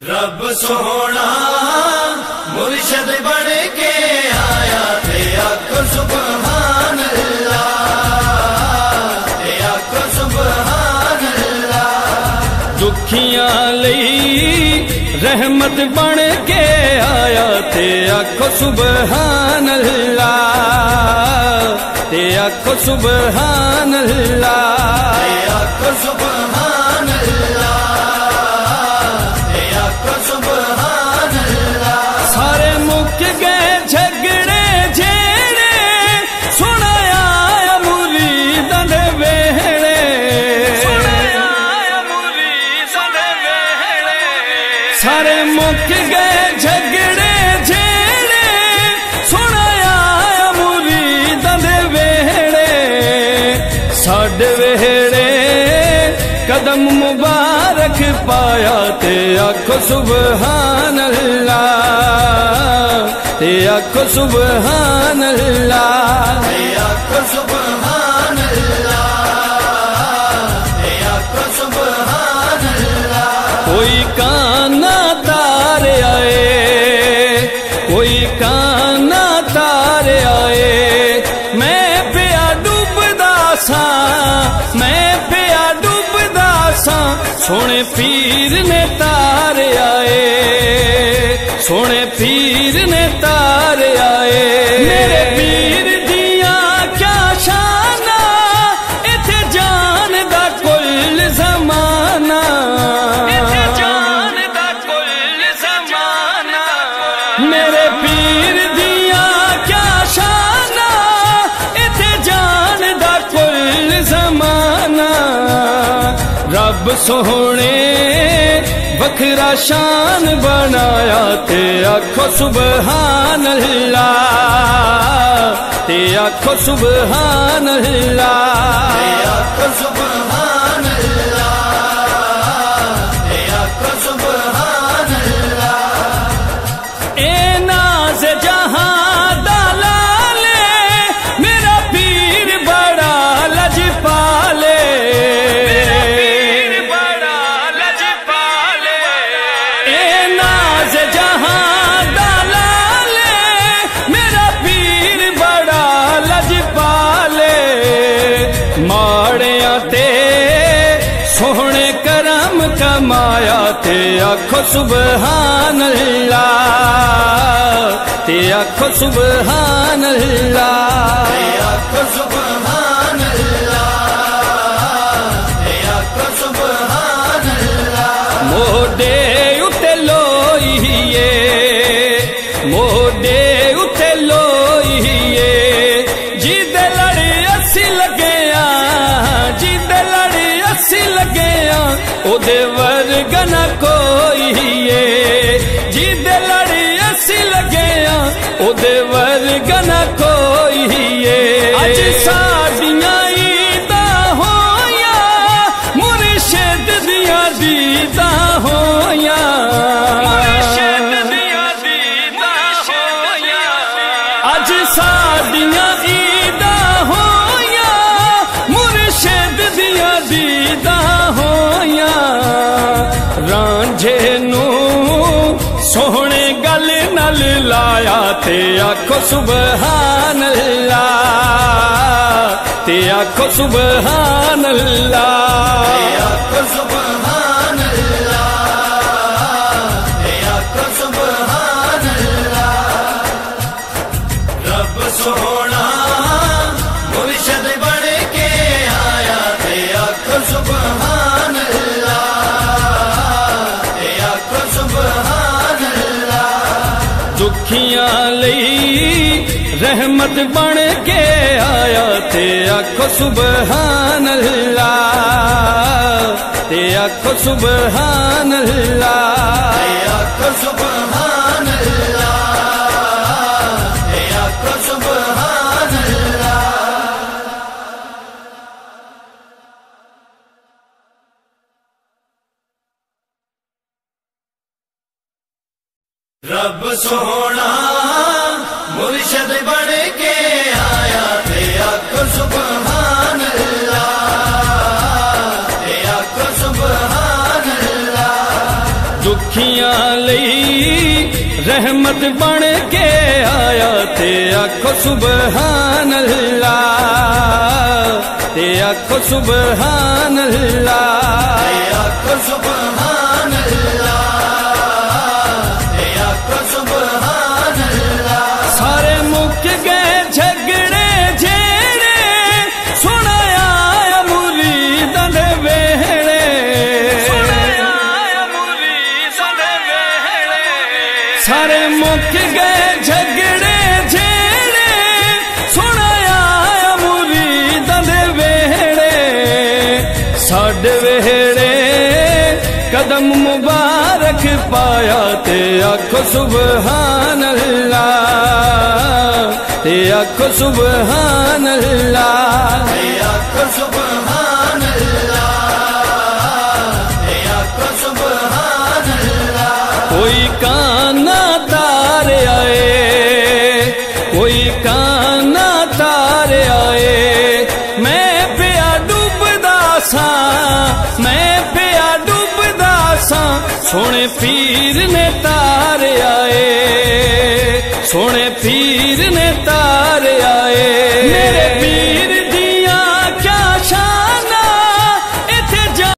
रब सोना मुर्शद बन के आया ते आखो सुभान अल्लाह, ते आखो सुभान अल्लाह। दुखियां लई रहमत बन के आया ते आखो सुभान अल्लाह, ते आखो सुभान अल्लाह, ते आखो सुभान अल्लाह, ते आखो सुभान अल्लाह। सारे मुक गए झगड़े झेड़े, सुनाया मुरीदां दे वेहड़े, सुनाया मुरीदां दे वेहड़े। सारे मुक गए झगड़े झेड़े, सुनाया मुरीदां दे वेहड़े। साडे वेहड़े कदम मुबारक पाया ते आखो सुभान अल्लाह, ते आखो सुभान अल्लाह, ते आखो सुभान अल्लाह, ते आखो सुभान अल्लाह। कोई काना तार आए, कोई काना तार आए। मैं पिया डूबदा सा, मैं पिया डूबदा सा। सोने पीर ने तार आए, सोने पीर ने तार आए। मेरे पीर दिया क्या शाना, इथे जान दा कुल ज़माना, इथे जान दा कुल ज़माना। मेरे पीर दिया क्या शाना, इथे जान दा कुल ज़माना। रब सोहने वखरा शान बनाया ते आखो सुभान अल्लाह, ते आखो सुभान अल्लाह, ते आखो सुभान अल्लाह, ते आखो सुभान अल्लाह। ए नाज़ जहां दा लाले, मेरा पीर बड़ा लजपाले, मेरा पीर बड़ा लजपाले। ए नाज़ जहां दा लाले, मेरा पीर बड़ा लजपाले। माड़ियां ते सोहने करम कमाया ते आखो सुभान अल्लाह, ते आखो सुभान अल्लाह, ते आखो सुभान अल्लाह, ते आखो सुभान अल्लाह। मोडे उते लोईए, मोडे उते लोईए। जिदे लड़ी अस्सी लगिया, जिदे लड़ी अस्सी लगिया। ओदे वर्गा ना कोई है, जिदे लड़ी अस्सी लगिया। ओदे वर्गा ना कोई है। अज साडियां ईदां होया, मुर्शिद दियां दीदां होया, मुर्शिद दियां दीदां होया। अज साडियां ईदां होया, मुर्शिद दियां दीदां होया। रांझे नू सोहने गल नल लाया ते आखो सुभान अल्लाह, ते आखो सुभान अल्लाह, ते आखो सुभान अल्लाह, ते आखो सुभान अल्लाह। रब सोना मुर्शद बन के आया ते आखो सुभान अल्लाह, ते आखो सुभान अल्लाह। दुखियां लई रहमत बन के आया ते आखो सुभान अल्लाह, ते आखो सुभान अल्लाह, ते आखो सुभान अल्लाह, ते आखो सुभान अल्लाह। रब सोना मुर्शद बन के आया ते आखो सुभान अल्लाह, ते आखो सुभान अल्लाह। दुख अखियां लई रहमत बन के आया ते आखो सुबहान अल्लाह, ते आखो सुबहान अल्लाह, ते आखो सुबहान अल्लाह, ते आखो सुबहान अल्लाह। सारे मुक गए झगड़े जेड़े सुनाया मुरीदां दे वेहड़े, सारे मुक गए झगड़े जेड़े सुनाया मुरीदां दे वेहड़े, साडे वेहड़े कदम मुबारक पाया ते आखो सुबहान अल्लाह, ते आखो सुबहान अल्लाह, ते आखो सुबहान अल्लाह, ते आखो सुबहान अल्लाह। कोई काना तारे आए, कोई काना तारे आए, मैं पिया डूबदा सा, मैं पिया डूबदा सा, सोने पीर ने तारे आए।